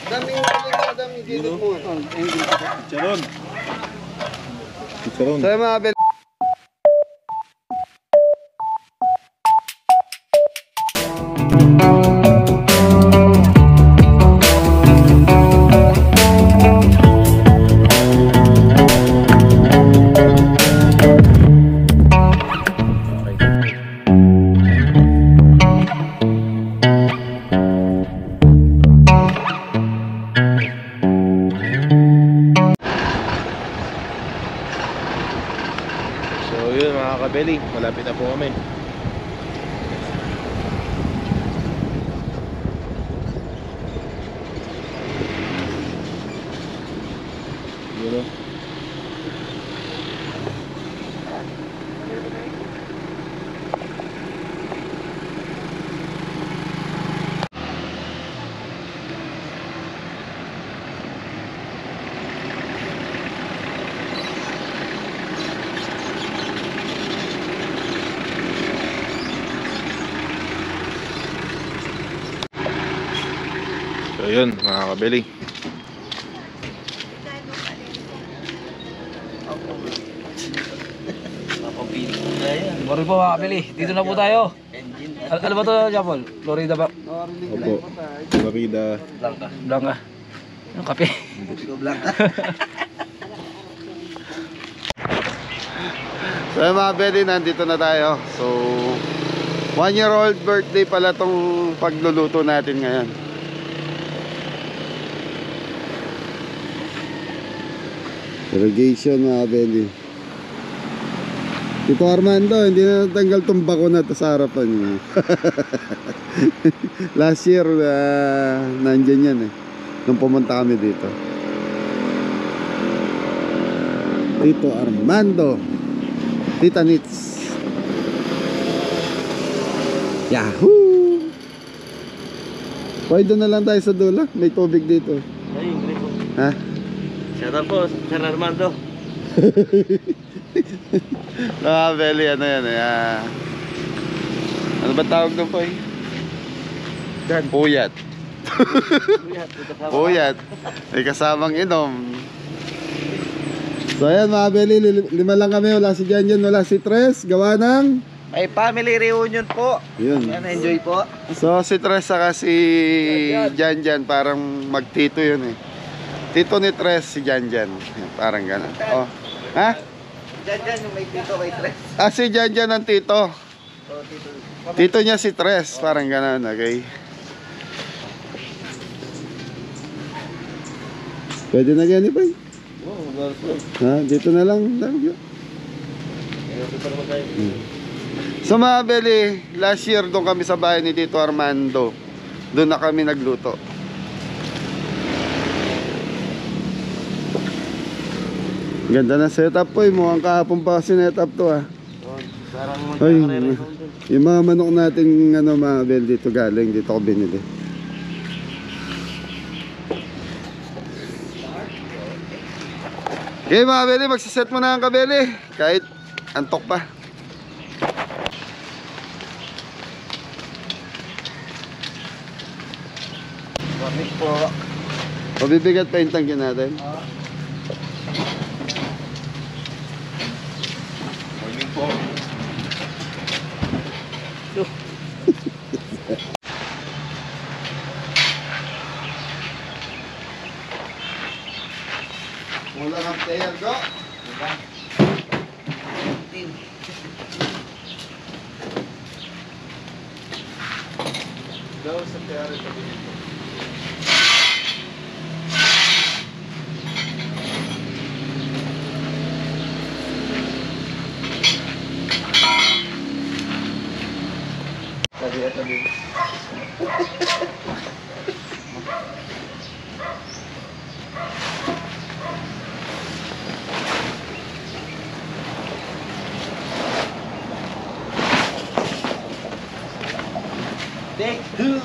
Daming daming dito mo. Charon. Charon. Sa mga bel. KABELLY, malapit na po kami. Yun o. So yun mga KABELLY. Morning po mga KABELLY, dito na po tayo. Ano ba ito, Japol? Florida ba? Opo, Florida Blanca. Blanca. Anong kape? Blanca. So mga KABELLY, nandito na tayo. So 1-year-old birthday pala tong pagluluto natin ngayon. Irrigation mga KABELLY. Tito Armando, hindi na natanggal tong bako na sa harapan niya. Last year, nandyan yan eh. Nung pumunta kami dito. Tito Armando. Tita Nits. Yahoo! Pwede na lang tayo sa dulo. May tubig dito. Ay, ingrid po. Ha? Shout out po, Sir Armando. KABELLY, ano yan eh. Ano ba tawag doon po eh? Puyat. Puyat. May kasamang inom. So ayan mga KABELLY, 5 lang kami. Wala si Janjan, wala si Tres. Gawa ng May family reunion po. yun. Yan, enjoy po. So si Tres saka si Janjan parang magtito yun eh. Tito ni Tres si Janjan. Parang gano'n. Oh. Ha? Dyan, yung may tito kay Tres. Ah, si Janjan ang tito. Oh, tito. Tito niya si Tres. Parang gano'n, okay. Pwede na ganyan pa eh. Ha? Dito na lang. So mga KABELLY, last year doon kami sa bahay ni Tito Armando. Doon na kami nagluto. Ganda na setup po eh. Mukhang kahapon pa sinetup to ah. Ay, yung mga manok natin ano, mga KABELLY dito galing. Dito ko binili. Okay mga KABELLY, magsiset mo na ang KABELLY. Kahit antok pa. Morning po. Mabibigat pa yung tangkin natin. Morning po. Wala kang player, go! Go sa player ito dito. Tabi. Take two.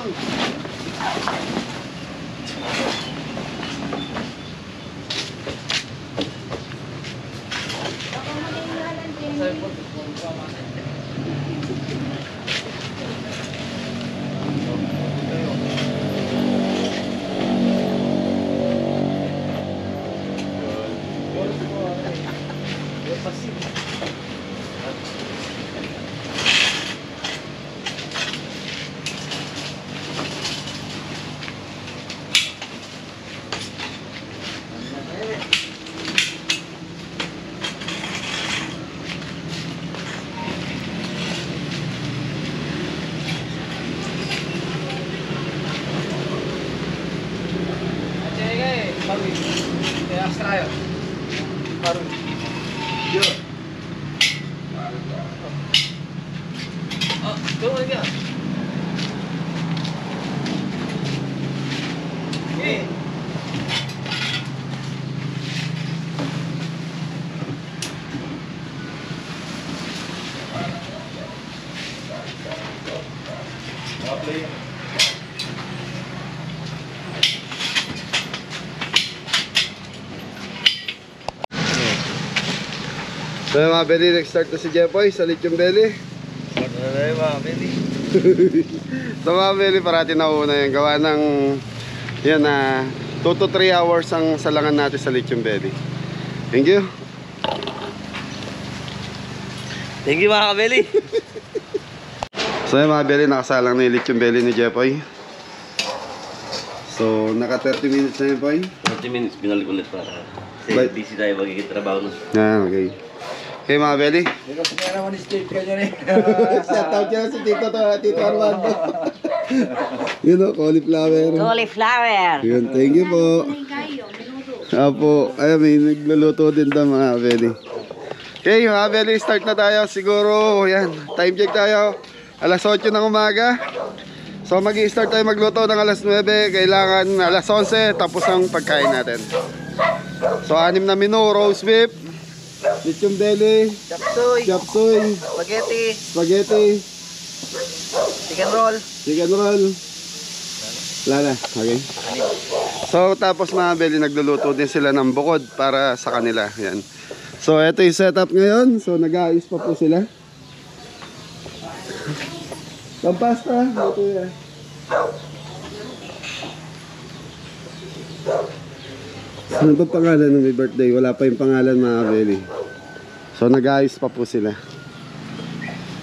So mga belly, nag-start na si Jepoy sa Lechon Belly. Start na tayo mga belly. So mga belly, parati na una yung gawa ng yan na 2 to 3 hours ang salangan natin sa Lechon Belly. Thank you. Thank you mga kabeli. So yung mga belly, nakasalang na yung Lechon Belly ni Jepoy. So naka 30 minutes na yun, Poy. 30 minutes, binalik ulit para kasi busy tayo magkikitrabaho na. Okay. Okay mga belly. Kasi nga naman escape ka dyan eh. Shout out yan si Tito Armando. Yun o, cauliflower. Cauliflower. Yun, thank you po. Apo, ay may nagluluto din daw mga belly. Okay mga belly, start na tayo. Siguro, yan, time check tayo. Alas 8 ng umaga. So mag-i-start tayo magluto ng alas 9. Kailangan alas 11 tapos ang pagkain natin. So 6 na menu, roast beef, lechon belly, chapsuy, spaghetti, chicken roll. Wala na, okay. So tapos mga belly, nagluluto din sila ng bukod para sa kanila. Yan. So ito yung setup ngayon. So nag-aayos pa po sila. Pampasta, ito yan. Ano ba pangalan ng may birthday? Wala pa yung pangalan mga belly. So nag-ayos pa po sila.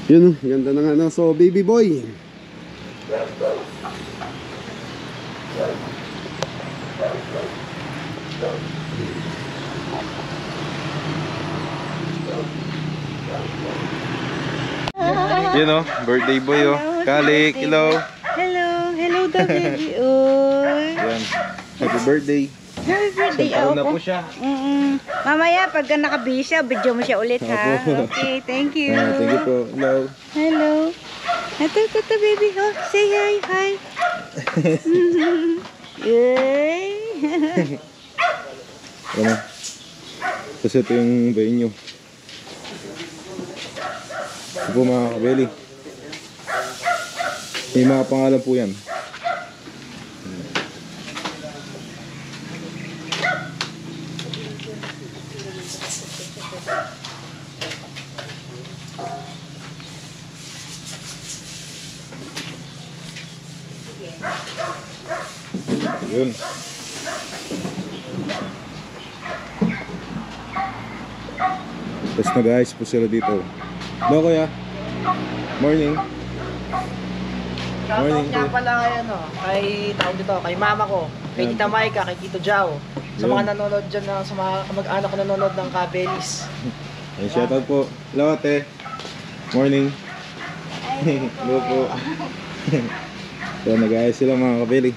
Yun, ganda ng ano. So baby boy. Yun o, birthday boy o. Kalik, hello. Hello daw baby. Uy. Yan. Happy birthday. Happy birthday. Taon na po siya. Mamaya pag nakabihis siya, video mo siya ulit ha. Okay, thank you. Thank you po. Hello. Hello. Ito baby. Oh, say hi. Hi. Yay. Ano? Tapos ito yung bayin nyo. Ito po mga kabeli. May mga pangalan po yan. Yun. Tapos nag-ayos po sila dito. Hello kuya. Morning. Morning. Shoutout nga pala kay, kay Taon dito, kay mama ko, kay Tita Maika, kay Tito Jao. Sa mga nanonood dyan, sa mga kamag-anak ko nanonood ng KABELLYs. Ay, shoutout po. Hello ate. Morning. Hello po. So nag-ayos sila mga kabeli.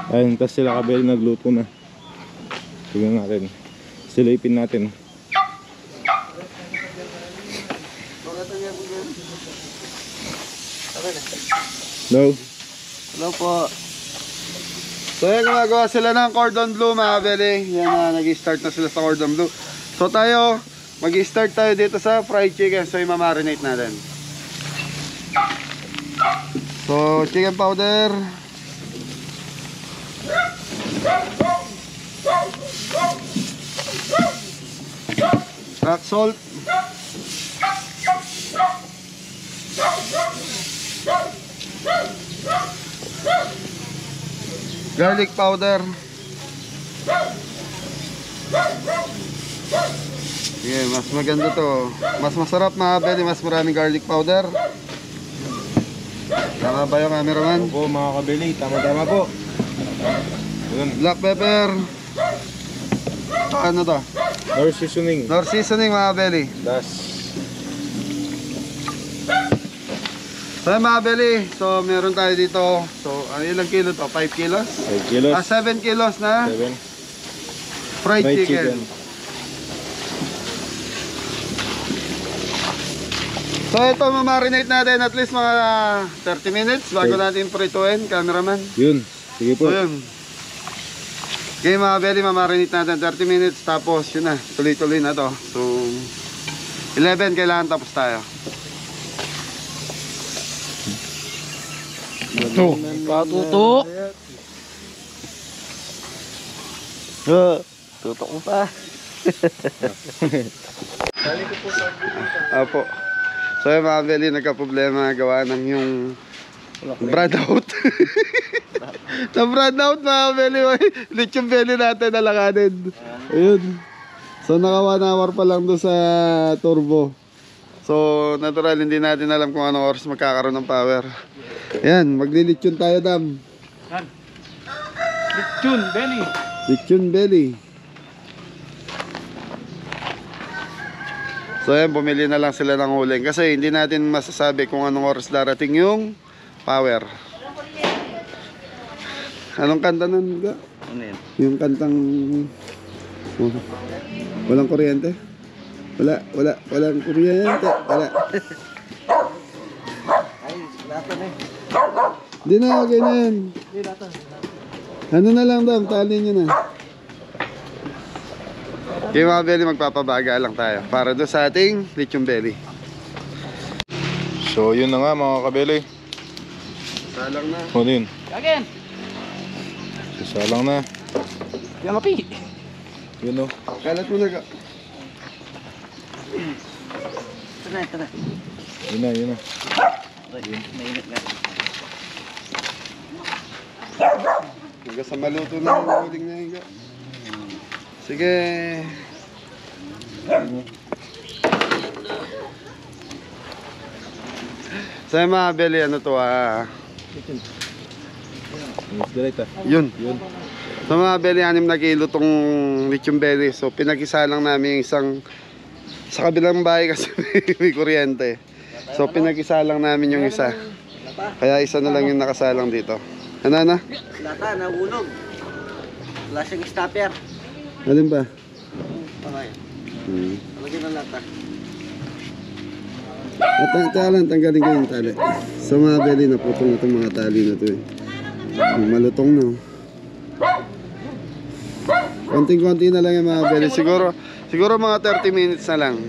Ayun, tas sila kabeli nagluto na. Tignan natin. Silipin natin. Hello. Hello po. So yan, gumagawa sila ng cordon bleu mga belly. Yan na, nag-start na sila sa cordon bleu. So tayo, mag-start tayo dito sa fried chicken. So i-marinate natin. So chicken powder, rock salt, garlic powder. Okay, mas maganda to. Mas masarap mga belly, mas maraming garlic powder. Tama ba yung cameraman? Opo mga kabeli, tama-tama po. Yun. Black pepper. Ano to? Nor seasoning. Nor seasoning mga belly. Das. So mga belly, so meron tayo dito. So ilang kilo to? 5 kilos? 5 kilos. 7 kilos na 7. fried chicken. So ito, mamarinate natin at least mga 30 minutes bago natin prituin, cameraman. Yun. Sige po. So yun. Okay mga belly, mamarinate natin 30 minutes tapos yun na, tuloy-tuloy na to. So 11 kailangan tapos tayo. Ito, patuto. Tutok mo pa. Apo. So yung mga Belly, nagka-problema gawa ng yung brad out. Na brad out mga Belly. Lechon belly natin nalakanin. Ayun. So naka 1 hour pa lang doon sa turbo. So natural hindi natin alam kung anong oras magkakaroon ng power. Ayan, maglilitsyon tayo dam. Lechon, belly. Lechon belly. So ayan, bumili na lang sila ng uling kasi hindi natin masasabi kung anong oras darating yung power. Anong kanta nun ga? Ano yan? Yung kantang walang kuryente? Walang kuryente. Wala. Hindi na, okay na yan. Ano na lang daw, tali nyo na. Okay mga Belly, magpapabaga lang tayo para doon sa ating lechon belly. So yun na nga mga kabeli. Salang na. Ano yun? Again. Salang na. Yung api. Yun o. Kalat mo na ka. Ito na. Yun na. Mainit na. Hanggang sa maluto na yung uling na yun ka. Sige. Sa mga Belly, ano to Yun. Sa mga Belly, 6 na kilo tong lechon belly. So pinag-isa lang namin yung isang sa kabilang bahay kasi may kuryente. So pinag-isa lang namin yung isa. Kaya isa na lang yung nakasalang dito. Ano na? Lata, nahulog. Wala siyang stopper. Alin ba? Okay. Lagyan ng lata. Tanggalin ko yung tali. Sa mga Belly, naputong na itong mga tali na ito eh. Malutong na. Konting-konti na lang yung mga Belly. Siguro mga 30 minutes na lang.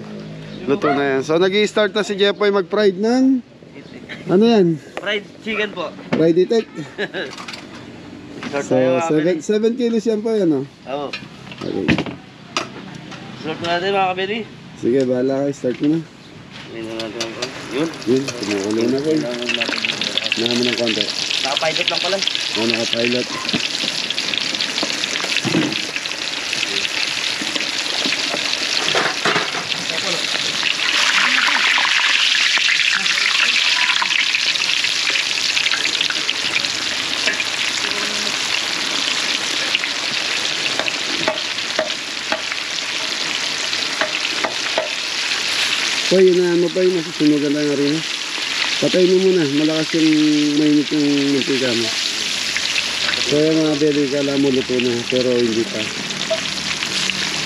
Luto na yan. So nag-i-start na si Jepoy mag-fried ng... Ano yan? Fried chicken po. Fried itik. Start So tayo mga kabeli. 7 kilos yan po yan oh. Oo. Okay. Start na natin mga kabeli. Sige, bahala kayo. Start mo na. Ayun na natin ang yun. Yun, kumukulo na ko. Naha mo ng konti. Nakapilot lang pala. O, naka-pilot. Hoy, yun mo pa yun, nasusunugan tayo rin. Patay mo muna, malakas yung mainit yung mantika mo. So yung mga Belly, kala mo luto na, pero hindi pa.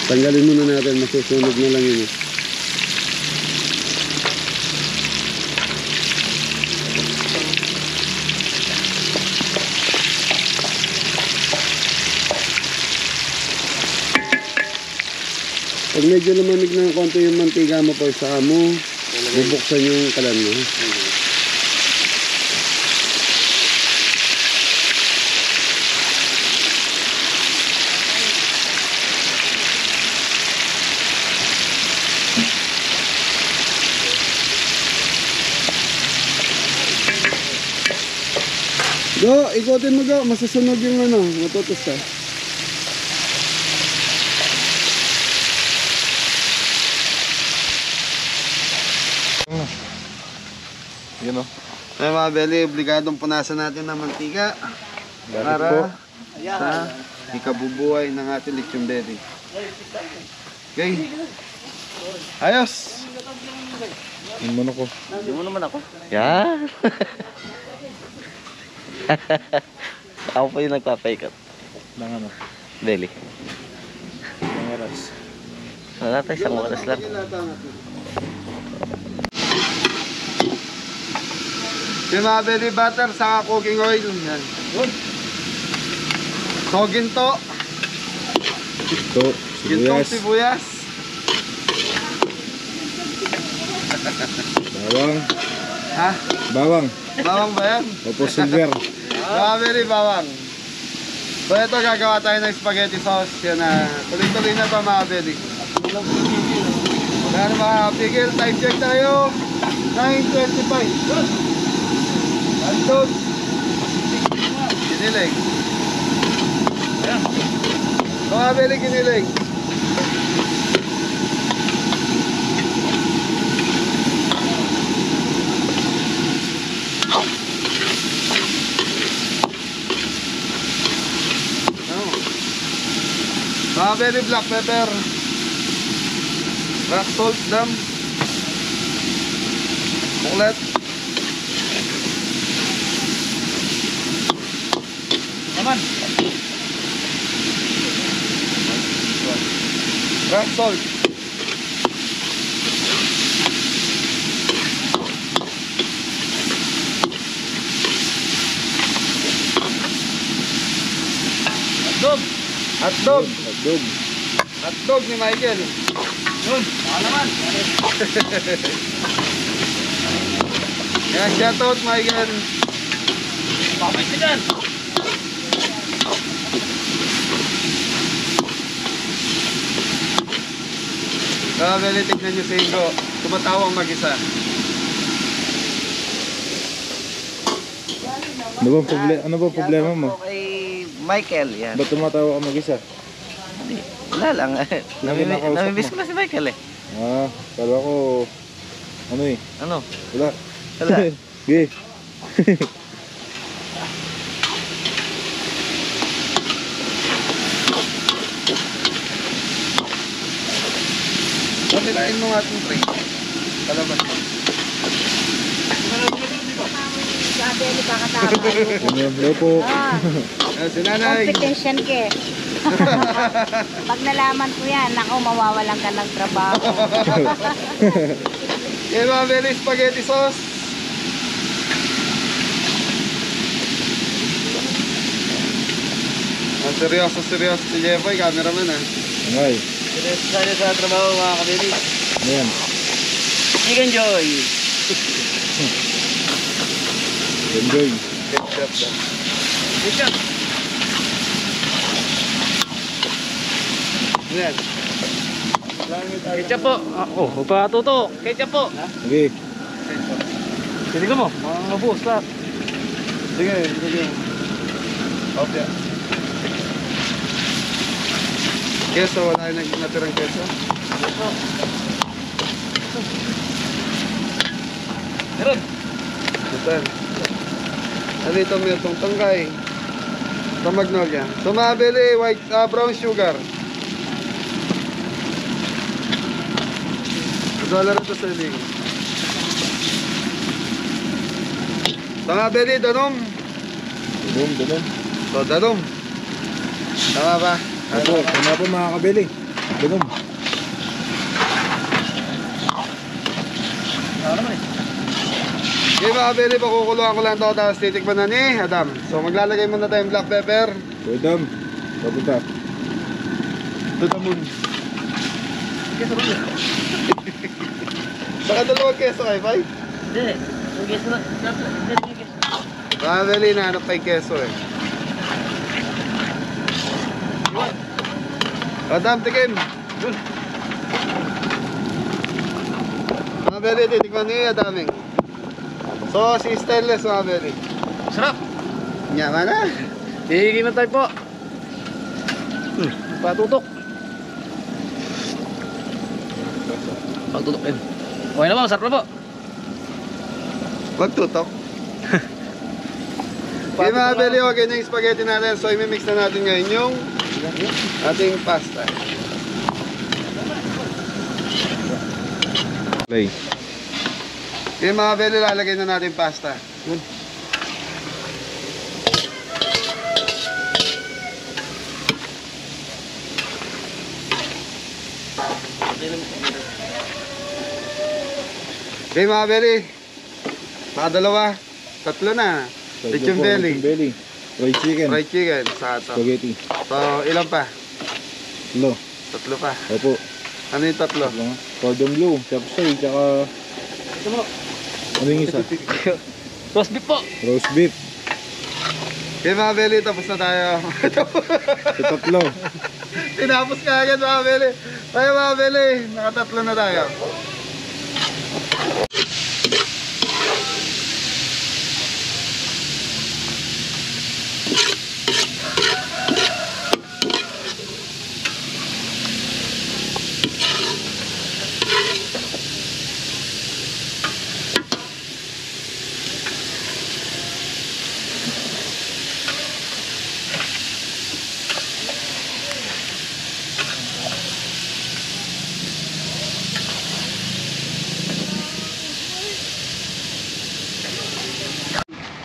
Tanggalin muna natin, masusunog na lang yun. Pag medyo lumamig ng konti yung mantika mo po, saka mo bubuksan yung kalan mo. Go, ikutin mo go, masusunog yung ano, matutos ka. Yun o. Ay mga Belly, obligadong punasan natin ng mantika para sa ikabubuhay ng ating lechon belly. Okay. Ayos! Yun mo na ko. Hindi mo naman ako. Yan. Ako pa yung nagpapaikat. Ng ano? Belly. Ng oras. Wala tayo, isang oras lang. Yung mga belly butter sa cooking oil. Yan. So, ginto. Ito, Gintong sibuyas, sibuyas. bawang, Ha? Bawang. Bawang ba yan? Opo, silver. Kabeli, bawang. So ito, gagawa tayo ng spaghetti sauce. Yan na. Tuloy-tuloy na pa mga kabeli. Wala na makakapigil. Time check tayo. 9:25. Andun. Kinilig. Mga kabeli, kinilig. Strawberry black pepper, rock salt, dam, muklet, Naman. rock salt, Dog. hotdog, Hotdog. hotdog ni Michael. Yun. Baka naman. Yan, shoutout Michael. Bakit ka dyan? Kabeli, tignan nyo si Ingo. Tumatawang mag-isa. Ano ba problema mo? Kay Michael, yan. Ba't tumatawa ka mag-isa? Wala lang. Namimiss ko mo? na si Michael eh. Ah, kala ko... Ano eh? Ano? Wala. Wala. Sige. Pamilain mo nga itong tray. Kalabas. Kabeli pa kasama. Hello po. Ah, Yan, si nanay. competition ke. Pag nalaman ko yan, ako mawawalan ka ng trabaho. Yan mga Belly, spaghetti sauce. Ang seryoso si Jeffoy, cameraman ah. Ngay. Seryoso tayo sa trabaho mga kabili. Ano yan? Enjoy. Enjoy. Ketchup daw. Ketchup. Yan. Ketchup po. Oh, magpatuto. Ketchup po. Sige. Sige mo. Mga bus lahat. Sige, sige. Okay. Keso, wala yung natirang keso. Meron. Butan. Dito may itong tangkay. Sa magnolia. So mga Belly, white, brown sugar. $1 ito sa iling. So mga Belly, danom. Dudum. So danom. Tama ba? Opo, tama po mga kabili. Dudum. Ano naman eh. Okay mga Belly, pakukuluan ko lang ito tapos titikman na ni Adam. So maglalagay muna tayong black pepper. Dudum. Papunta. To the moon. Baka dalawang keso kayo, Pai? Hindi. Yung keso na. Hindi yung keso. Mga Belly, nahanap pa yung keso eh. Adam, tikim. Mga Belly, titikman niyo yung Adaming. So, si stainless mga Belly. Sarap. Nyama na. Hihigin na tayo po. Patutok. Pagtutok din. Okay na po, sarap na po. Magtutok. Okay mga Belly, okay na yung spaghetti natin. So, imimix na natin ngayon yung ating pasta. Play. Okay mga Belly, lalagay na natin pasta. Okay mga Belly, dalawa, tatlo na. Lechon belly, Belly. Fried chicken. fried chicken, sa ato. Spaghetti. So, ilan pa? Hello. Tatlo pa. Opo. Ano yung tatlo? Cordon bleu. Chapsoy. Tsaka... Ano yung isa? Roast beef po. Roast beef. Okay mga Belly, tapos na tayo. Ito tatlo. Tinapos ka agad mga Belly. Tayo mga Belly, nakatatlo na tayo.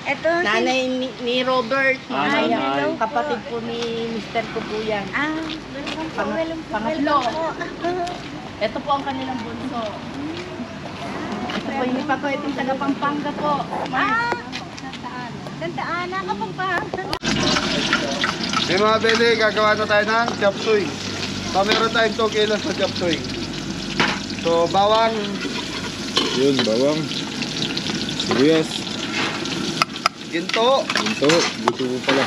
Ito, Nanay ni Robert, Nanay. Ay, kapatid po ni Mr. ko po yan. Pangatlo. Ito po ang kanilang bunso. Ito po yung ipa ko, itong taga Pampanga po. Tandaan na kapag pa. Okay mga Belly, gagawa na tayo ng chop suey. So meron tayong 2 kilos na chop suey. So bawang, Yun, bawang. Sibuyas. ginto, Ito. Dito po pala.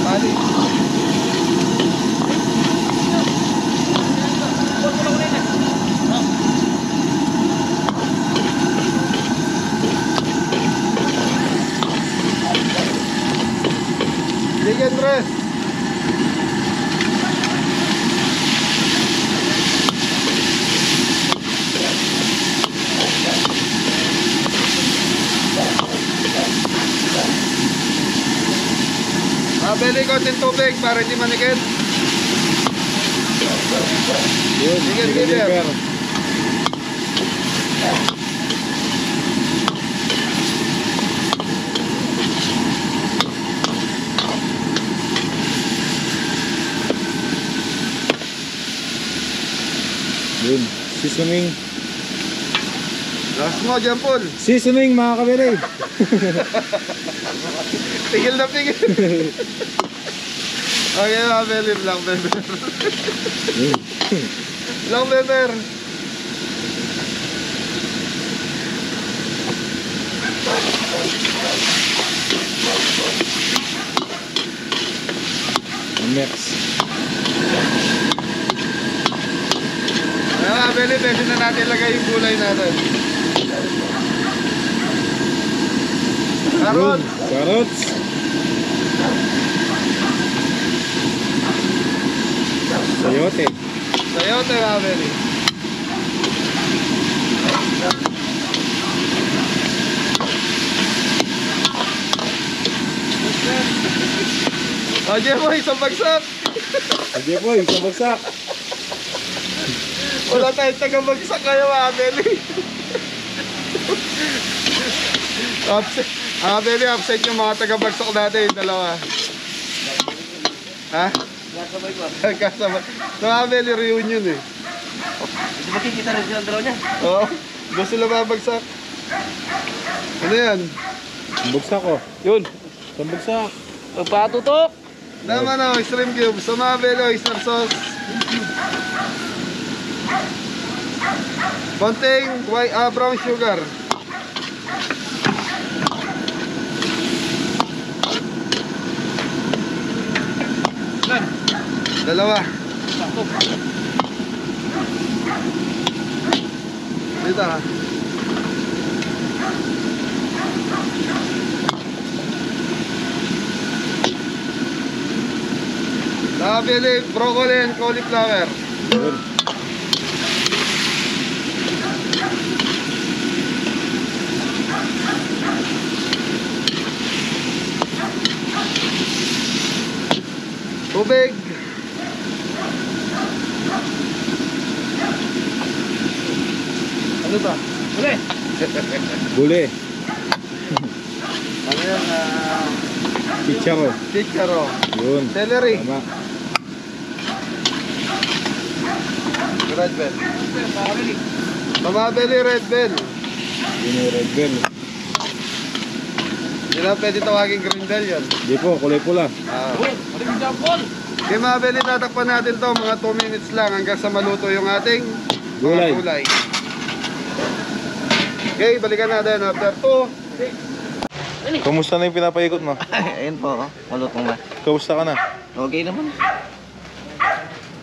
pali. Chicken breast. Belly, konting tubig para hindi manikit. Yun, Chicken chicken liver. liver. Yun, seasoning. Last mo dyan, Paul. Seasoning mga kabili. Tigil na tigil. Okay, mga Belly, black pepper. Black pepper. Mix. Ayan mga Belly, pwede na natin lagay yung gulay natin. Karot. Yun, carrots. Sayote. Sayote mga Belly. O, Jeff, isang bagsak. Sige po, isang bagsak. Wala tayong taga-bagsak kayo mga Belly. Upset. Mga Belly, upset yung mga taga-bagsak natin, dalawa. Ha? Kasabay ko. Kasama. Sa mga Belly, reunion eh. Hindi makikita rin siya ang draw niya. Oo. Gusto sila mabagsak. Ano yan? Isang bagsak ko. Yun. Isang bagsak. Pagpatutok. Naman o, shrimp cube. Sa mga Belly, oyster sauce. Konting brown sugar. Dalawa. Dito ha. Nakabili, broccoli and cauliflower. Yun. Tubig. Ano ba? Uli. Guli. Ano yan? Chicharo. Chicharo. Yun. Celery. Tama. Red bell. Mamabili red bell. Yun yung red bell. na pwede tawagin green bell yun. Di po, kulay pula. Maraming jambol. Okay mga kabeli, tatakpan natin to mga 2 minutes lang hanggang sa maluto yung ating mga gulay. Okay, balikan natin after 2. Kamusta na yung pinapaikot mo? Ayun po, malutong na. Kamusta ka na? Okay naman.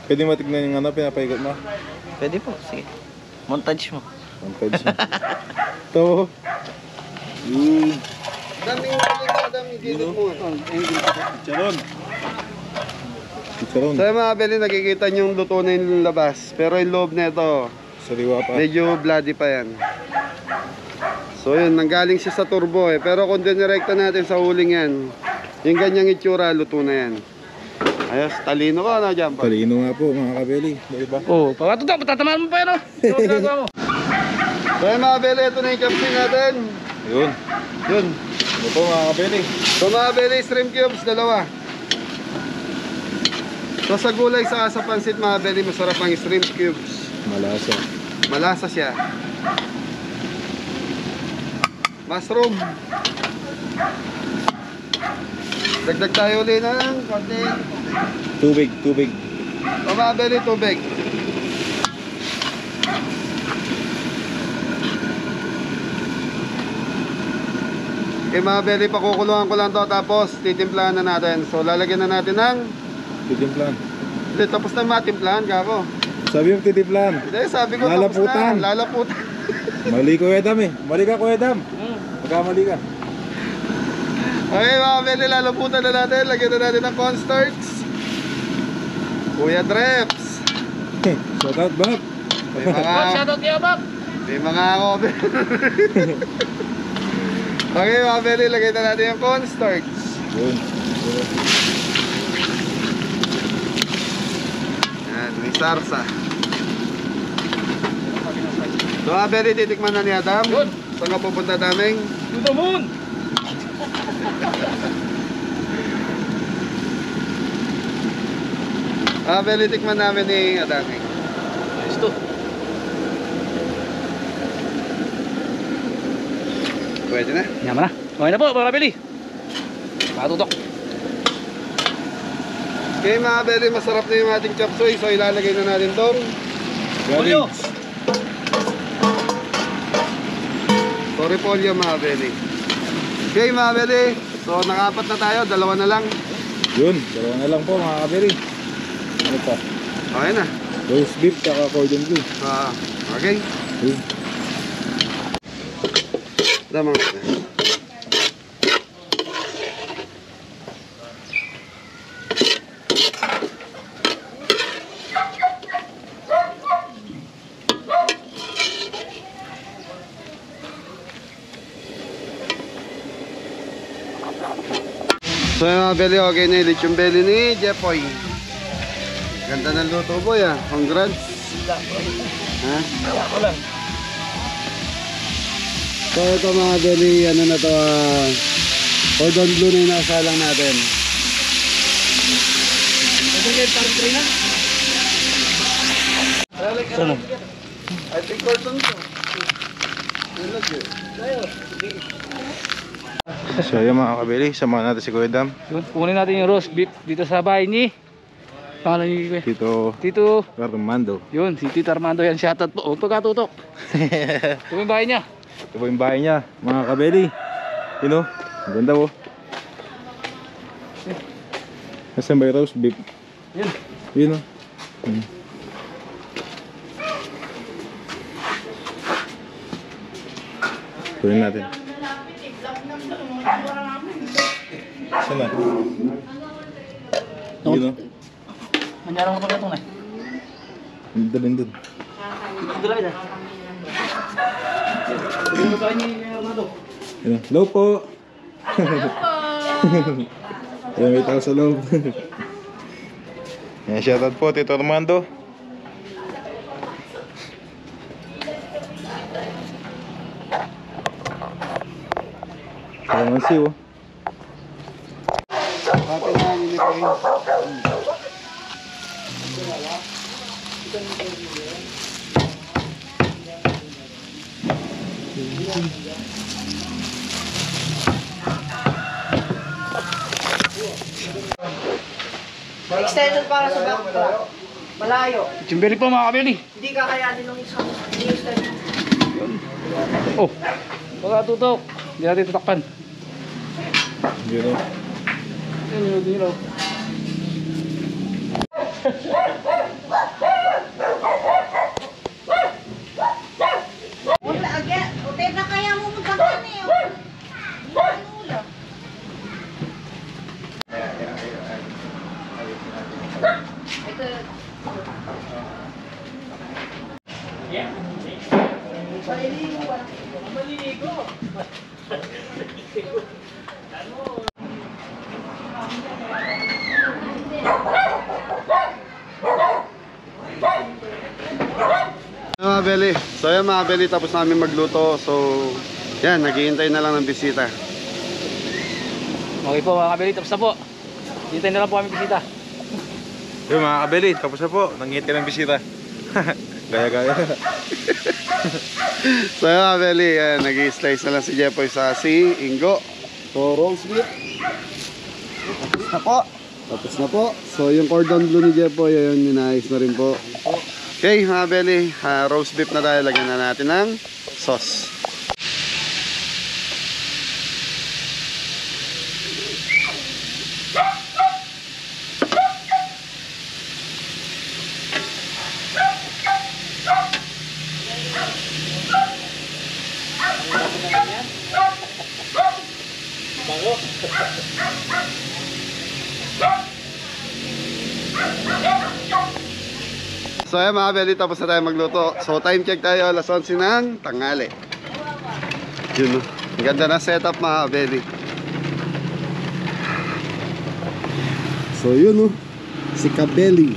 Pwede matignan yung ano, pinapaikot mo? Pwede po, sige. Montage mo. Montage mo. Ito. Daming daming gilid mo. Chicharon. Chicharon. So mga kabeli, nakikita nyo yung luto na yung labas. Pero yung loob na ito, Sariwa pa. medyo bloody pa yan. So yun, nanggaling siya sa turbo eh. Pero kung dinirekta natin sa huling yan, yung ganyang itsura, luto na yan. Ayos, talino ka na dyan pa. Talino nga po mga kabeli. Diba? Oh, pagkatutok, patatamaan mo pa yan, oh. Ito ang ginagawa mo. So yun mga kabeli, ito na yung chopstick natin. Yun. Yun. Ito po mga kabeli. So mga kabeli, shrimp cubes, 2. So sa gulay saka sa pansit mga kabeli, masarap ang shrimp cubes. Malasa. Malasa siya. Mushroom. Dagdag tayo ulit ng konting Tubig. o mga kabeli, tubig. Okay mga kabeli, pakukulungan ko lang to tapos titimplahan na natin. So lalagyan na natin ng Titimplan. Hindi, tapos na matimplahan kako. Sabi mo titimplan. Hindi, sabi ko Lalaputan. tapos na. Lalaputan. Mali Kuya Dam eh. Mali ka Kuya Dam. Magkamali ka. Okay mga kabeli, lalaputan na natin. Lagyan na natin ng cornstarch. Kuya Dreps. Shout out Bob. May mga, Shoutout kaya, Bob. may mga cover. Okay mga kabeli, lagyan na natin yung cornstarch. Yun. Yan, may sarsa. So mga kabeli, titikman na ni Adam. Yun. Saan ka pupunta daming? To the moon. Mga kabeli, tikman namin ni Adam. Ayos to. Pwede na. Yaman na. Okay na po, mga kabili. Patutok. Okay mga kabeli, masarap na yung ating chop suey. So ilalagay na natin tong Polyo. repolyo mga kabeli. Okay mga kabeli, so nakapat na tayo, 2 na lang. Yun. 2 na lang po mga kabeli. Ano pa? Okay na. Roast beef kaka cordon bleu. Okay. Yun. Tama ka. So yung mga belly, okay na yung lechon belly ni Jepoy. Ganda ng luto boy ah. Congrats. Ha? Walang. So ito mga belly, ano na to, cordon bleu na yung nakasalang natin. Saan? I think cordon to. So yun mga kabeli, samahan natin si Kuya Dam. Yun, kunin natin yung roast beef dito sa bahay ni pangalan ni Kuya? Tito Armando. Yun, si Tito Armando yan. Shoutout po. Huwag pagkatutok. Ito yung bahay niya. Ito po yung bahay niya, mga kabeli. Yun o, ang ganda po. Nasaan ba yung roast beef? Yun. Yun o. Kunin natin. Saan na? Yun o. Manyarang mo pa ito na. Dalhin dun. Ito lang ito. Ito yung bahay ni Armando. Yun o. Hello po! Yan, may tao sa loob. Yan, shoutout po, Tito Armando. Kalamansi oh. Happy na yun ni Koy. Extended para sa backdrop. Malayo. Chimbeli po mga kabeli. Hindi kakayanin ng isang extended. Oh, baka tutok. Hindi natin tutakpan. Yun o. Yun. Wala, agad. Hotel na kaya mo magkakaroon eh. Wala. Ito. Mga kabeli, so yan mga kabeli, tapos namin magluto. So yan, naghihintay na lang ng bisita. Okay po mga kabeli, tapos na po. Hintay na lang po kami bisita. Yun mga kabeli, tapos na po. Nangiti ng bisita. Gaya-gaya. So yan mga kabeli, nag-i-slice na lang si Jepoy sa si Ingo. So roast beef. Tapos na po. Tapos na po. So yung cordon bleu ni Jepoy, ayun, ninayos na rin po. Okay mga kabeli, roast beef na tayo. Lagyan na natin ng sauce. So ayan mga kabeli, tapos na tayo magluto. So time check tayo, alas 11 ng tanghali. Yun, ang ganda na setup mga kabeli. So yun, si KABELLY.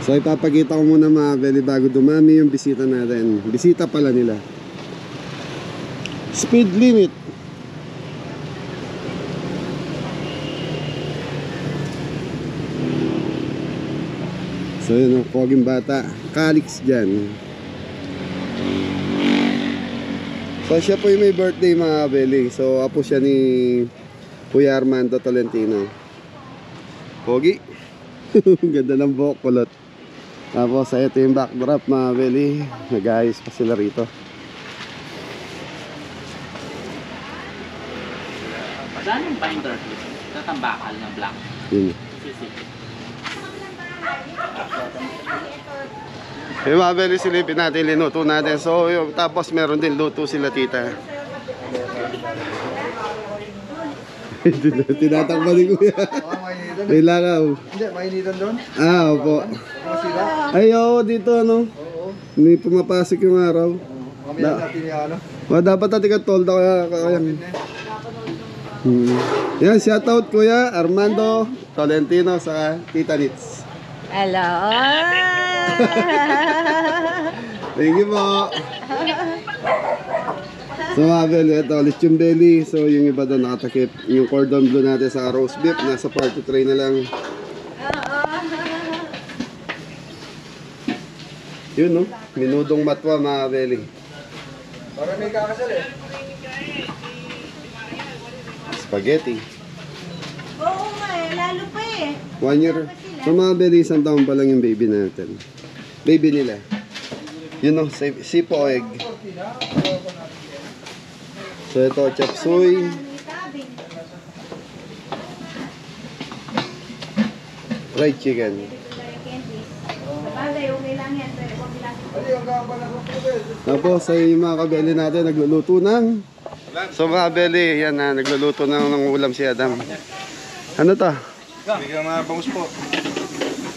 So ipapakita ko muna mga kabeli bago dumami yung bisita natin. Bisita pala nila. Speed limit. So yun, poging bata, Calix dyan. So siya po yung may birthday mga kabeli. So apo siya ni Kuya Armando Tolentino. Pogi. Ganda ng buhok, kulot. Tapos ito yung backdrop mga kabeli. Nag-ayos pa sila rito. Saan yung binder? Tatambakal na black. Yun. Yung mga kabeli, silipin natin, linuto natin. So yung, tapos meron din luto sila tita. Tinatakba ni Kuya. May langaw. Hindi, mainitan doon. Ah, opo. Ay, oo, dito ano. May pumapasok yung araw. Mamaya natin yung ano. Dapat natin ka-told ako kaya. Yan, shoutout Kuya Armando Tolentino sa Tita Nits. Hello. Thank you po. So mga kabeli, ito ulit yung belly. So yung iba doon nakatakip. Yung cordon bleu natin sa roast beef, nasa party tray na lang. Yun no, minudong matwa mga kabeli. Para may kakasal eh. Spaghetti. Oo nga eh, lalo pa eh. 1 year. So mga kabeli, 1 taon pa lang yung baby natin. Baby nila. Yun no, sipo egg. So ito, chop suey. Fried chicken. Tapos ay yung mga kabeli natin nagluluto ng. So mga kabeli, yan na, nagluluto ng ulam si Adam. Ano to? Hindi ka mabangus po.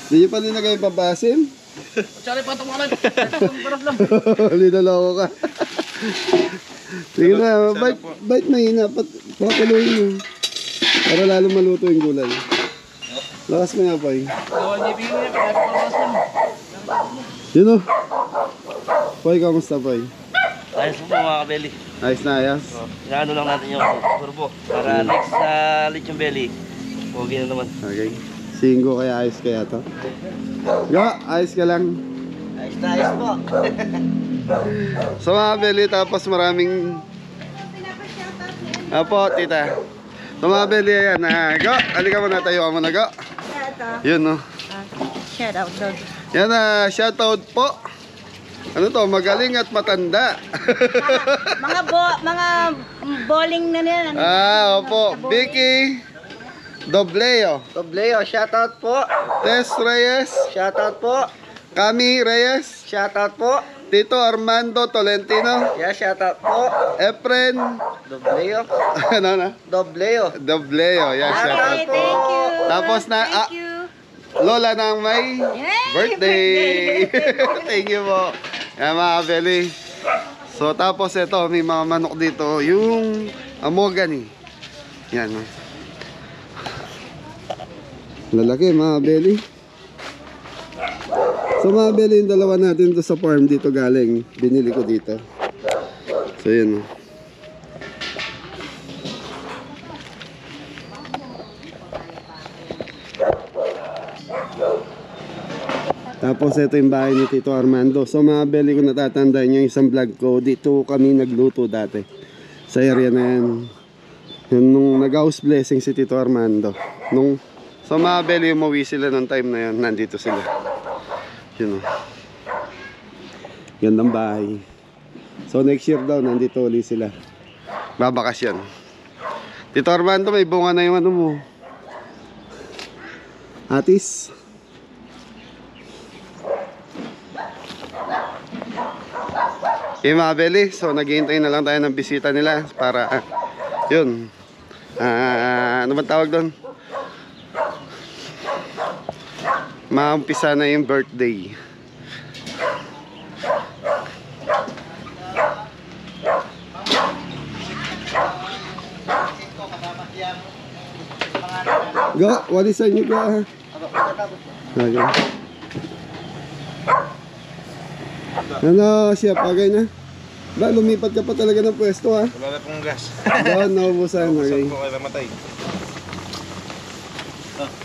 Hindi nyo pa linagay papasim? Tsari pa itong kalan. Linaloko ka. Sige na, bite mahina. Pakuloyin mo. Para lalo maluto yung gulay. Lakas mo nga pa eh. Yun o. Poy, kamusta Poy? Ayos po mga kabeli. Ayos na ayos? Inaano lang natin yung turbo. Para next sa lechon belly. Okay na naman. Okay. Singgo kaya ayos kaya to? Go, ayos ka lang. Ayos na ayos po. So mga kabeli, tapos maraming... Apo, tita. So mga Beli, ayan. Go, halika muna tayo ka muna, go. Yun, no. Shout out daw. Yan na, shoutout po. Ano to, magaling at matanda. Mga bowling na nila. Opo. Vicky Dobleo. Dobleo, shoutout po. Tess Reyes. Shoutout po. Cami Reyes. Shoutout po. Tito Armando Tolentino. Yeah, shoutout po. Efren. Dobleo. Ano na? Dobleo. Dobleo. Yan, shoutout Okay, po. thank you. Tapos na, Thank you. Lola ng may birthday. Thank you po. Yan mga kabeli. So tapos ito, may mga manok dito. Yung amogani. Yan. Lalaki mga kabeli. So mga kabeli, yung dalawa natin to sa farm dito galing. Binili ko dito. So yun. Tapos ito yung bahay ni Tito Armando. So mga Beli, kung natatandaan nyo yung isang vlog ko, dito kami nagluto dati. Sa area na yan. Yun, nung nag-house blessing si Tito Armando. So mga Beli, umuwi sila nung time na yan. Nandito sila. Yun o. Gandang bahay. So next year daw, nandito ulit sila. Babakasyon. Tito Armando, may bunga na yung ano mo. Atis. Okay mga Beli, so naghihintay na lang tayo ng bisita nila para yun, ano ba tawag doon? Maumpisa na yung birthday. Go, walisan nyo ka. Okay. Ano siya, pagay na? Ba, lumipat ka pa talaga ng pwesto ha? Wala na pong gas. Doon, naubusan. Okay. Saan po kayo namatay?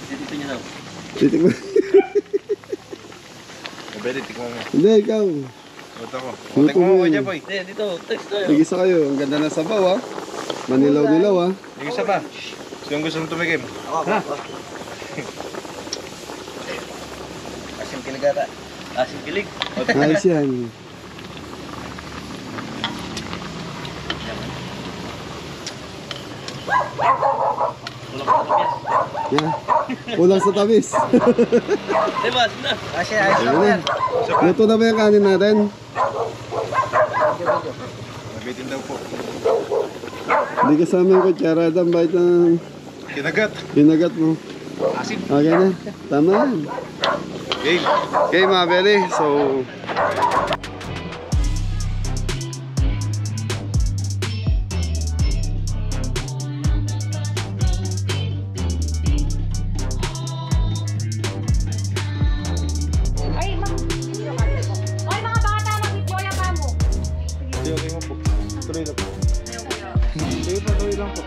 Titipin niyo daw. Titik mo. Pwede, tikman mo. Hindi, ikaw. Luto ko. Luto Tikman mo mo ko yun. dyan, boy. Dito, text tayo. Tigisa kayo. Ang ganda ng sabaw ha. Manilaw-nilaw ha. Yung isa pa. Sino gusto mong tumikim? Asim kiligata. Asim kilig. Ayos yan. Yeah. Kulang sa tamis. Diba? Na. Kasi ayos lang Ayun yan. na. Luto na ba yung kanin natin? Nabitin daw po. Hindi kasama yung kutsara. Ang bait ng Kinagat. ginagat mo. Asim. Okay na. Tama yan. Okay. Okay mga Beli. So Oy, mga bata, mag-enjoy ang kamo. Okay mo po. Tuloy lang po. Sige po, tuloy lang po.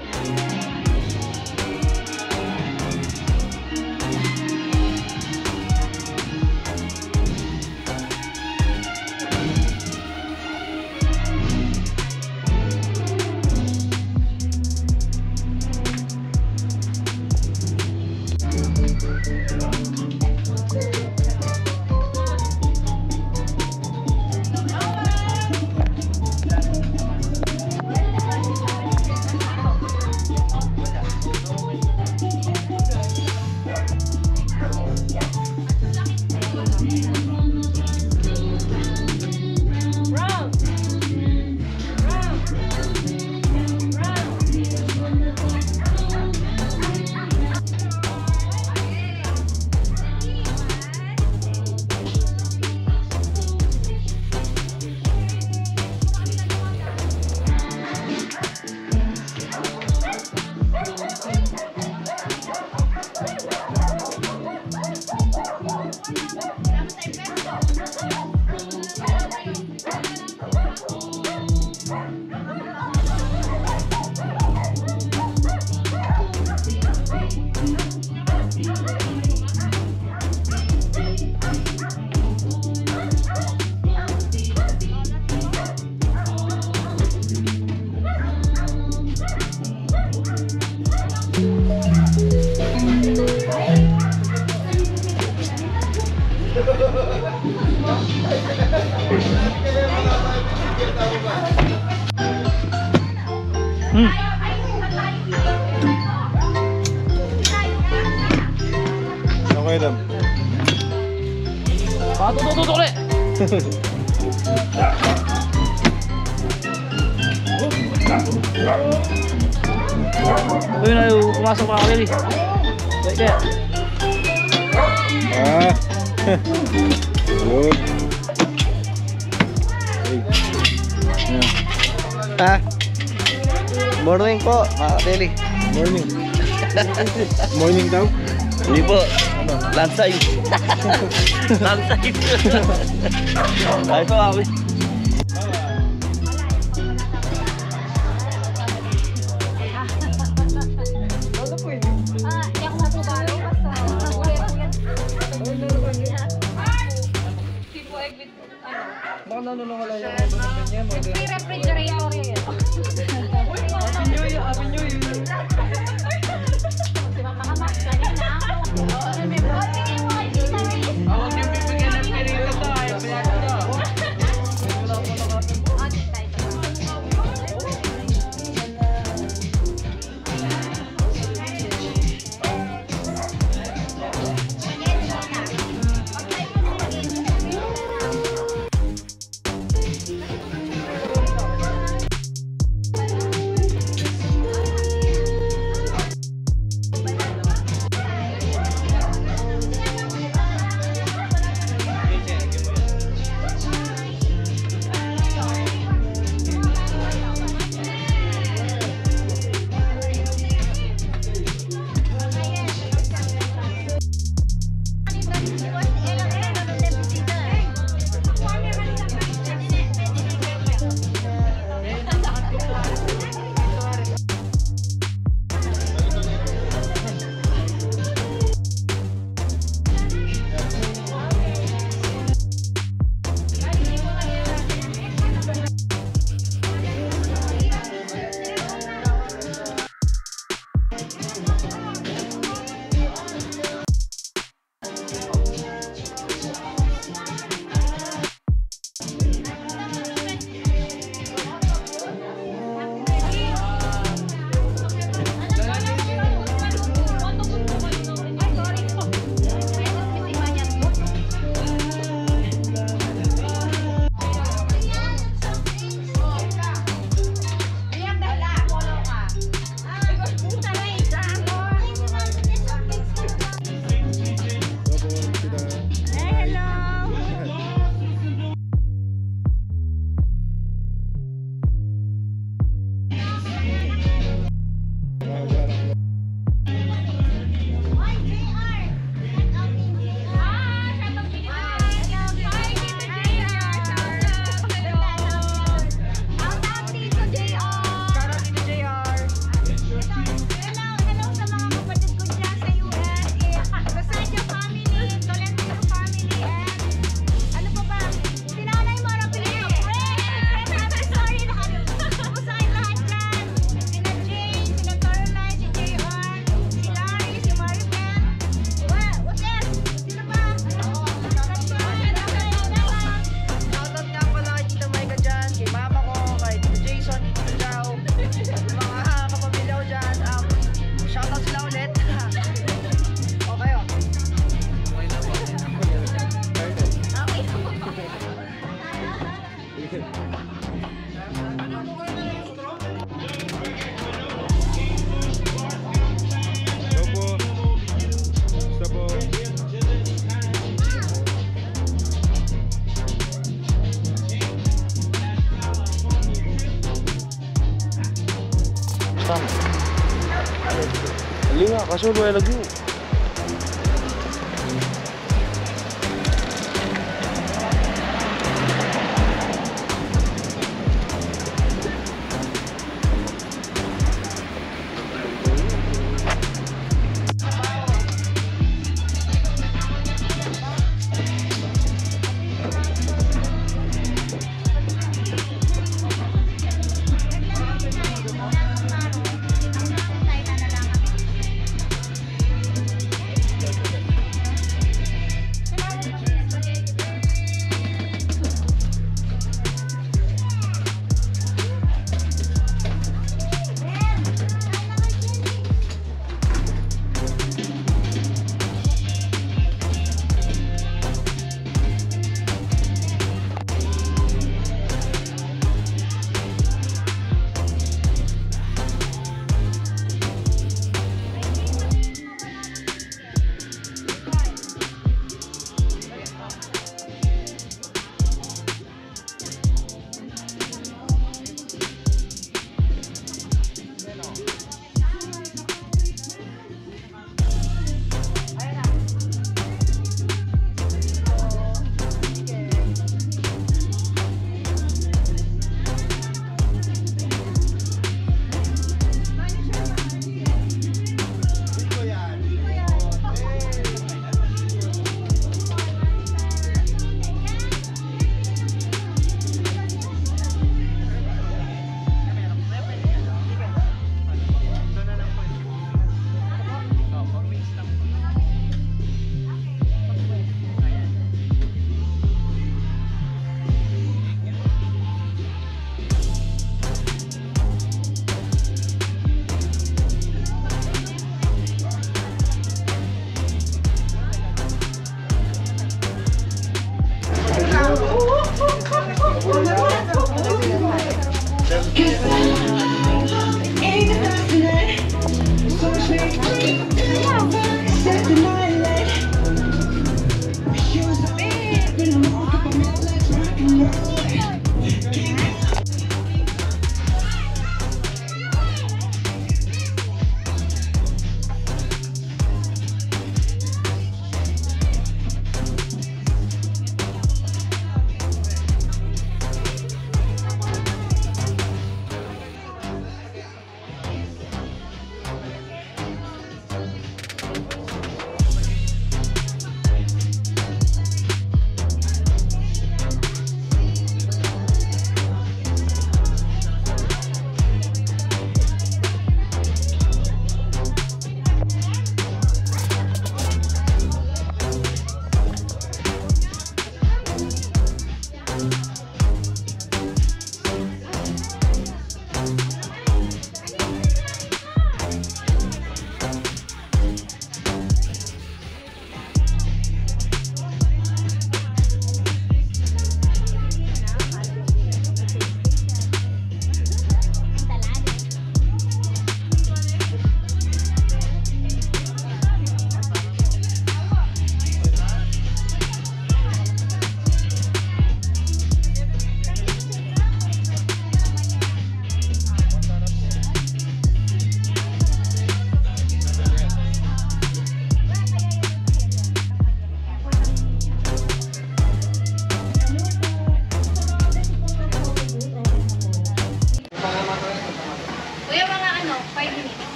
Okay lang. Tutok ulit. Uy, na pumasok pa kabeli. Kaya. Ah. Good. Ah. Morning po, mga kabeli. Morning. Morning daw? Hindi po. Lunch time. Lunch time. Ay po, kami. May refrigerator yun. Ali nga, kaso luwe lagi.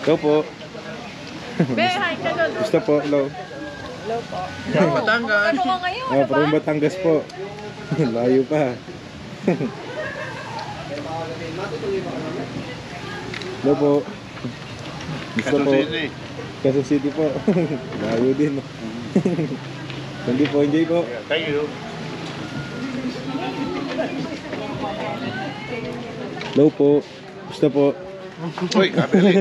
Hello po. Be, hi ka doon. Gusto po, hello. Hello po. Batangas. Ano ka ngayon? Ah, from Batangas po. Layo pa. Hello po. Gusto po. Quezon City po. Layo din. Thank you po, enjoy po. Thank you. Hello po. Gusto po. Uy, KABELLY.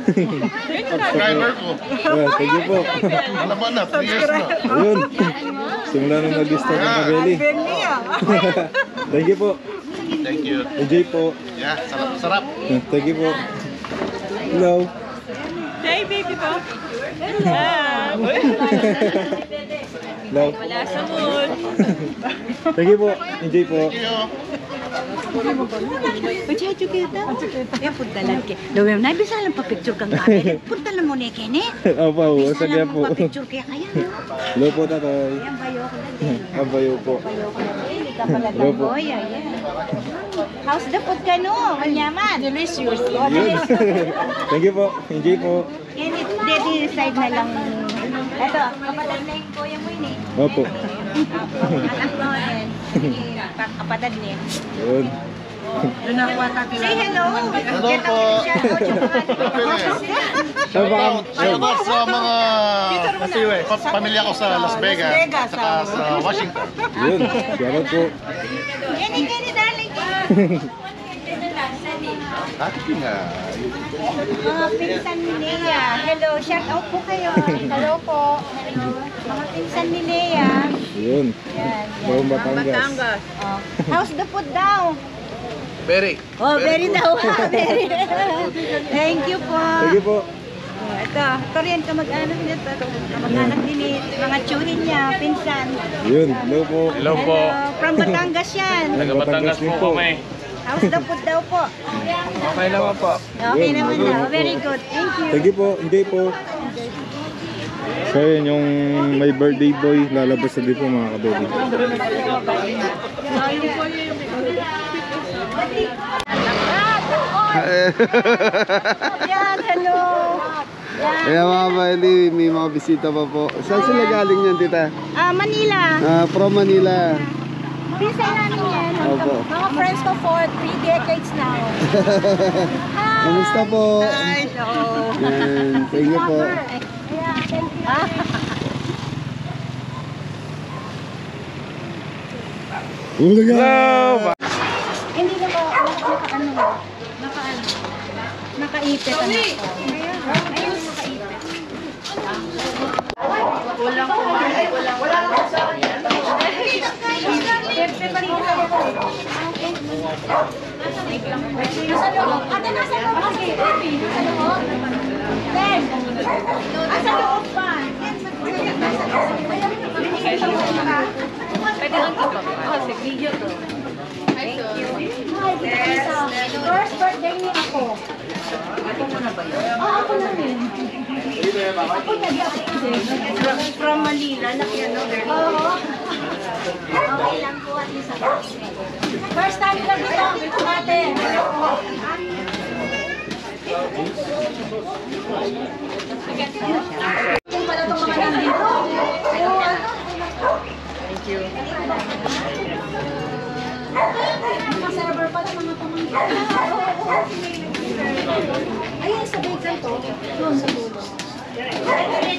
Subscriber ko. Thank you po. Alam mo na, 3 years na. Ayun. Simula nung nag-start ng KABELLY. Thank you po. Thank you. Enjoy po. Yeah, sarap-sarap. Thank you po. Hello. Hey, baby po. Hello. Wala sa mood. Thank you po. Enjoy po. Thank you. Pachacho kita. Eh, punta lang ke. Lawem na, bisa lang pa-picture kang KABELLY. Punta lang mo ni Kene. Opo, Bisa sige lang po. mo pa-picture kaya kaya. Hello po, tatay. Yan, bayo ko na din. Abayo po. Bayo ko na din. Hindi ka pala Hello po. tangoy. Ayan. How's the food ka no? Kanyaman. Delicious. Yun. Thank you po. Enjoy po. Yan, decide na lang. Ito, kapatid na yung kuya mo yun eh. Opo. Anak mo yan. Kapatid niya. Yun. Say hello. Hello po. Shoutout sa mga pamilya ko sa Las Vegas at sa Washington. Yun. Shoutout po. Kani, darling. Happy nga. Mga pinsan ni Lea. Hello, shout out po kayo. Hello po. Mga pinsan ni Lea. Yun. Yan. From Batangas. Oh. How's the food daw? Very. Oh, very daw. Very. Thank you po. Thank you po. Oh, ito, Korean kamag-anak niya. Kamag-anak din ni mga tsuhin niya, pinsan. Yun. Hello po. Hello po. From Batangas yan. Taga Batangas din po kami. How's the food daw po? Okay naman po. Okay naman daw. Very good. Thank you. Thank you po. Enjoy po. So yun, yung may birthday boy, lalabas na din po mga KABELLY. Yan, hello. Yan. Kaya mga KABELLY, may mga bisita pa po. Saan sila galing yan, tita? Manila. From Manila. Pinsan namin yan. Opo. Mga friends ko for 3 decades now. Kamusta po? Hi, hello. Yan. Thank you po. Hello! Hindi na ba nakaipit ano ko. Ayun, nakaipit. Walang kumain, walang Nasa loob. Ate, nasa loob. Sige, baby. Nasa loob. Ben. Nasa loob pa. Pwede lang ito. Kasi video to. Thank you. First birthday ni ako. Ito mo na ba yun? Ako na rin. Ako na From Manila, laki ano, very Oo. Okay lang po at least ako. First time lang dito natin. Kung pala itong mga nandito. Oo, ano? Thank you. Mga server pala mga pamangkin. Ayun, sa bacon to. Doon sa dulo. Ate,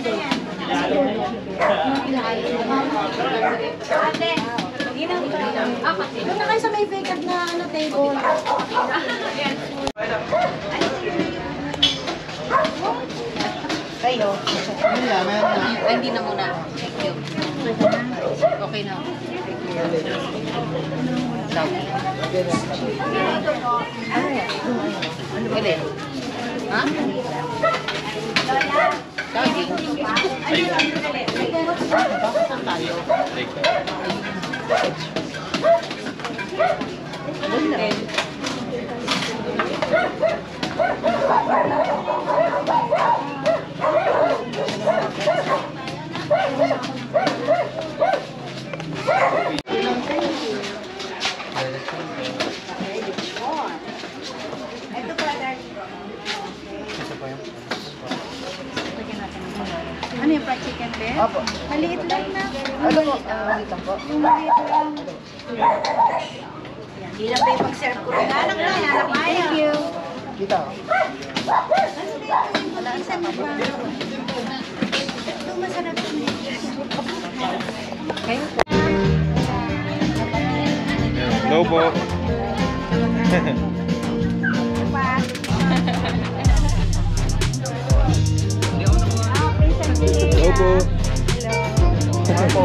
doon na kayo sa may vacant na table. Kayo. Hindi na muna. Thank you. Okay na. Pwede. Ha? Lagi. Ano yung fried chicken, Ben? Opo. Maliit lang na. Ano po? Wait lang po. Yung maliit lang. Hindi lang ba yung pag-serve ko rin? Anak na, anak na. Thank you. Dito. Wala sa ba? Ito masarap yun. Kayo po. Hello po. Hello po. Hello po.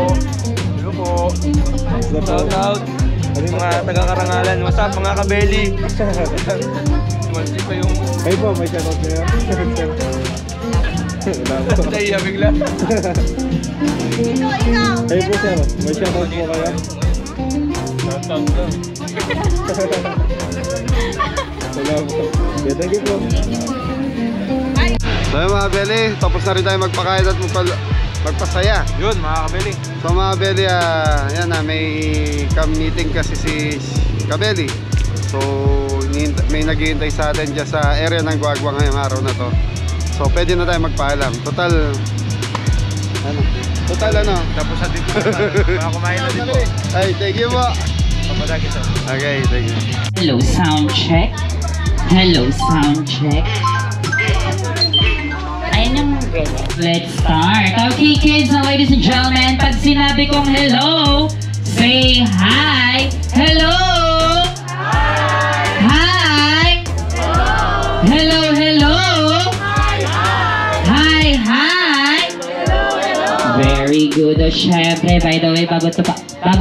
Hello po. Shout out. Mga taga-Karangalan. What's up mga kabeli? Malsi pa yung... Kayo po, may shoutout na yan. Wala po. Naiya bigla. Kayo po sir, may shoutout po kaya? Shout out daw. Wala po. Yeah, thank you po. So yun mga Belly, tapos na rin tayo magpakain at magpasaya. Yun mga kabeli. So mga Belly, yan na, may meeting kasi si KABELLY. So may naghihintay sa atin dyan sa area ng Guagua ngayong araw na to. So pwede na tayo magpaalam. Total ano? Tapos sa dito. Mga kumain na dito. Ay, thank you po. Papadagi sa. Okay, thank you. Hello, sound check. Hello, sound check. Ayan yung ready. Let's start. Okay, kids and ladies and gentlemen, pag sinabi kong hello, say hi. Hello. Hi. Hello, hello. Hi, hi. Very good. O syempre, by the way, bago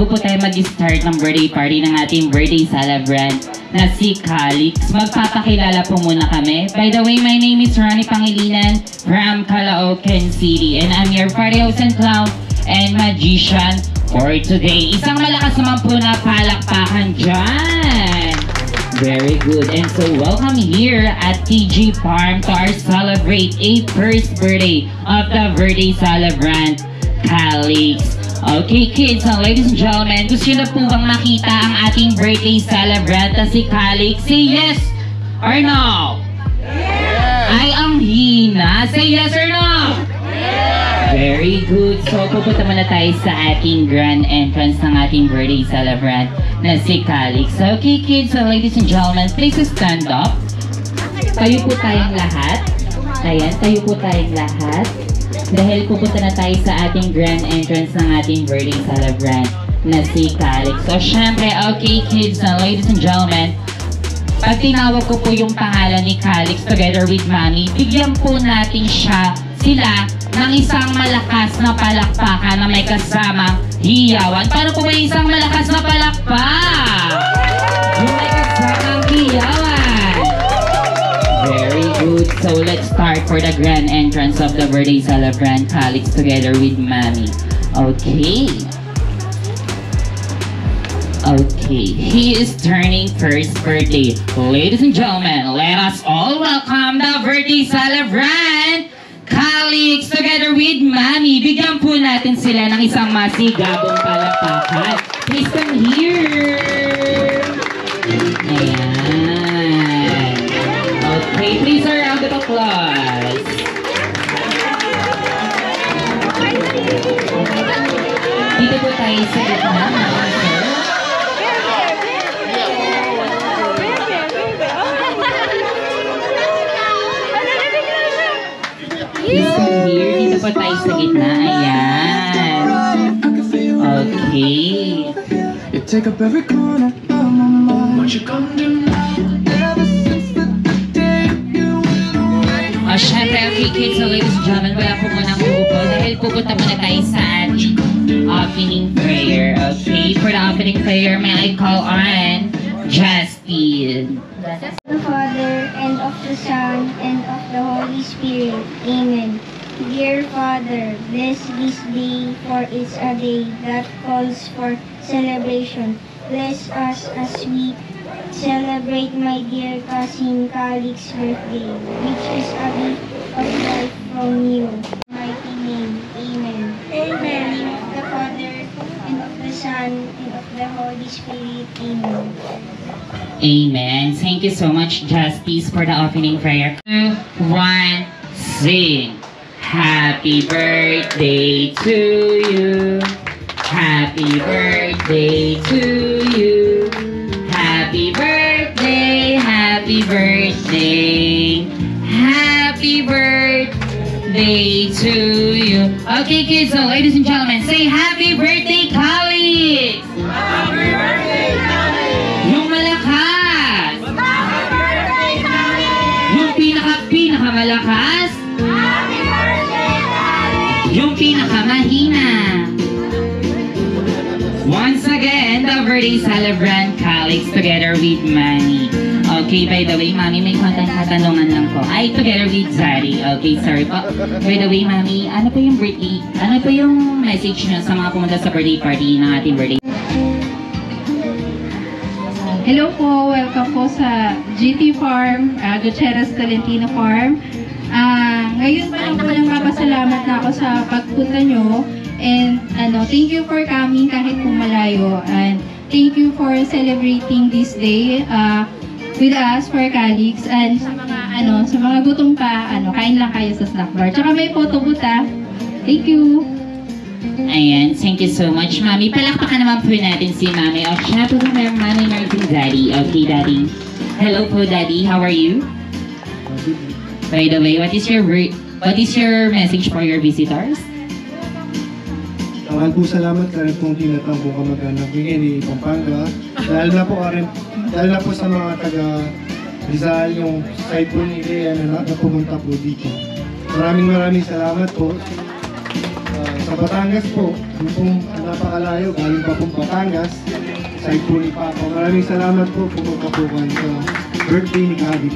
po tayo mag-start ng birthday party ng ating birthday celebrant na si Calix, magpapakilala po muna kami. By the way, my name is Ronnie Pangilinan from Caloocan City and I'm your party host and clown and magician for today. Isang malakas naman po na palakpakan dyan. Very good. And so welcome here at TG Farm to our celebrate a first birthday of the birthday celebrant, Calix. Okay kids and ladies and gentlemen, gusto nyo na po bang makita ang ating birthday celebrant na si Calix? Say yes or no? Yes! Ay, ang hina. Say yes or no? Yes! Very good. So, pupunta muna tayo sa ating grand entrance ng ating birthday celebrant na si Calix. Okay kids and ladies and gentlemen, please stand up. Tayo po tayong lahat. Ayan, tayo po tayong lahat. Dahil pupunta na tayo sa ating grand entrance ng ating birthday celebrant na si Calix. So, syempre, okay kids and ladies and gentlemen, pag tinawag ko po yung pangalan ni Calix together with Mommy, bigyan po natin sila ng isang malakas na palakpakan na may kasamang hiyawan. Paano po ba yung isang malakas na palakpak? Yung may So let's start for the grand entrance of the birthday celebrant, Calix, together with Mommy. Okay. Okay, he is turning first birthday. Ladies and gentlemen, let us all welcome the birthday celebrant, Calix, together with Mommy. Bigyan po natin sila ng isang masigabong palakpakan. Please come here. Ayan. Okay, please a round of applause. Dito po tayo sa gitna, sir. Please come here. Dito po tayo sa gitna. Ayan. Okay. You take up every corner of my mind. What you gonna do now? Ever since the day you went away. Syempre, okay kids, so ladies and gentlemen, wala po munang uupo dahil pupunta muna tayo sa ating opening prayer. Okay, for the opening prayer, may I call on Justin. The Father, and of the Son, and of the Holy Spirit. Amen. Dear Father, bless this day, for it's a day that calls for celebration. Bless us as we celebrate my dear cousin Calix's birthday, which is a gift of life from you. Mighty name. Amen. Amen. In the name of the Father, and of the Son, and of the Holy Spirit. Amen. Amen. Thank you so much, Justice, for the opening prayer. 2, 1, sing. Happy birthday to you. Happy birthday to you. Happy birthday, happy birthday. Happy birthday to you. Okay, kids, so ladies and gentlemen, say happy birthday, Calix! Happy birthday, Calix! Yung malakas! Happy birthday, Calix! Yung pinakamalakas! Happy birthday, Calix! Yung pinakamahina! Once again, the birthday celebrant Calix together with Manny. Okay, by the way, Mami, may katanungan lang po. Ay, together with Zari. Okay, sorry po. By the way, Mami, ano po yung birthday? Ano po yung message nyo sa mga pumunta sa birthday party ng ating birthday? Hello po, welcome po sa GT Farm, Gutierrez Tolentino Farm. Ngayon pa lang po lang mapasalamat na ako sa pagpunta nyo. And thank you for coming kahit po malayo. And thank you for celebrating this day with us for Calix. And sa mga gutom pa, kain lang kayo sa snack bar. Tsaka may photo booth. Thank you. Ayan, thank you so much, Mami. Palakpakan naman po natin si Mami. O, siya po na Mami Martin Daddy. Okay, Daddy. Hello po, Daddy. How are you? By the way, what is your message for your visitors? Maraming po salamat ka rin pong tinatang po kamag-anak ni Pampanga. Dahil na po sa mga taga Rizal, yung side po nila na pumunta po dito. Maraming salamat po. Sa Batangas po, yung pong napakalayo, galing pa pong Batangas, side po ni Papa. Maraming salamat po, pumunta po kayo sa birthday ni Calix.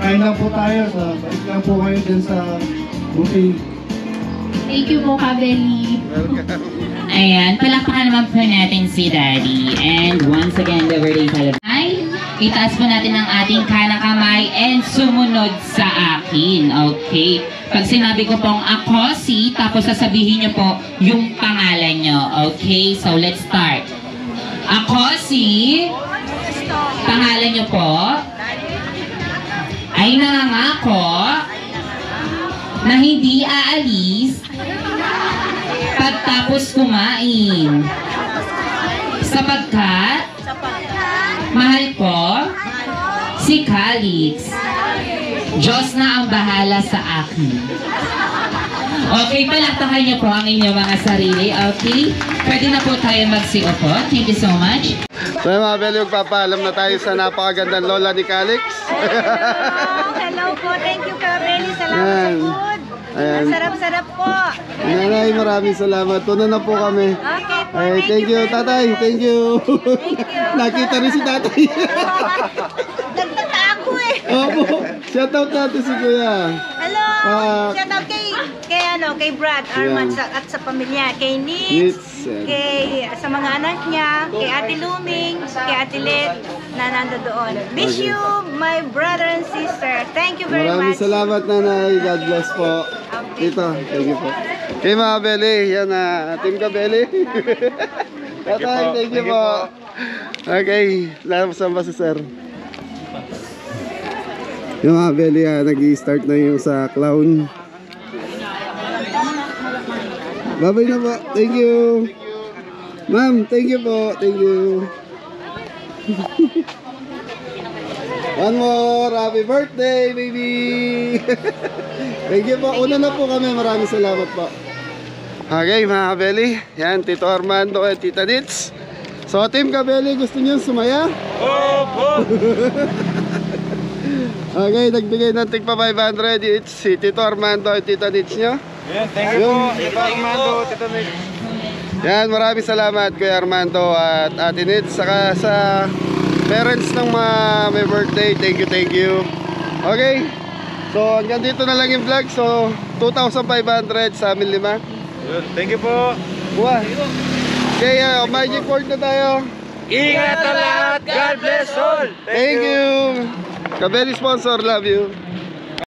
Kain lang po tayo, balik lang po kayo dyan sa buffet. Thank you po, KABELLY. Ayan, palakpakan naman po natin si Daddy. And once again, the birthday celebrant. Itaas po natin ang ating kanang kamay and sumunod sa akin. Okay. Pag sinabi ko pong ako si, tapos sasabihin niyo po yung pangalan niyo. Okay, so let's start. Ako si, pangalan niyo po, ay nangangako na hindi aalis pagtapos kumain. Sapagkat mahal ko si Calix. Diyos na ang bahala sa akin. Okay, palakpakan niyo po ang inyong mga sarili. Okay? Pwede na po tayo magsiupo. Thank you so much. So mga Belly, magpapaalam na tayo sa napakagandang lola ni Calix. Hello po, thank you KABELLY. Salamat sa food. Ayan. Ang sarap-sarap po. Nanay, maraming salamat. Tuna na po kami. Okay po, Ay, thank you, tatay. Thank you. Nakita rin si tatay. Nagtata ako eh. Opo. Siya Shoutout natin si Kuya. Hello! Shout out kay Brad Arman at sa pamilya, kay Nitz, sa mga anak niya, kay Ate Luming, kay Ate Let na nando doon. Wish you, my brother and sister. Thank you very Maraming much. salamat, Nanay. God bless po. Dito, thank you po. Kay mga Kabeli, yan na, Team Kabeli. Tatay, thank you po. Okay, salamat ba si Sir? Yung mga Kabeli, nag-i-start na yung sa clown. Babay na po. Thank you. Ma'am, thank you po. Thank you. One more. Happy birthday, baby. Thank you po. Una na po kami. Maraming salamat po. Okay, mga Kabeli. Yan, Tito Armando at Tita Nitz. So, Team Kabeli, gusto niyo sumaya? Opo! Okay, nagbigay ng tigpa 500. It's si Tito Armando at Tita Nitz nyo. Yan, thank you po. Tito Armando, Tito Nitz. Yan, maraming salamat Kuya Armando at Ate Nitz. Saka sa parents ng mga may birthday. Thank you. Okay, so hanggang dito na lang yung vlog. So, 2,500 sa amin 5. Thank you po. Buwa. Okay, magic word na tayo. Ingat na lahat. God bless all. Thank you. Kabeli sponsor, love you.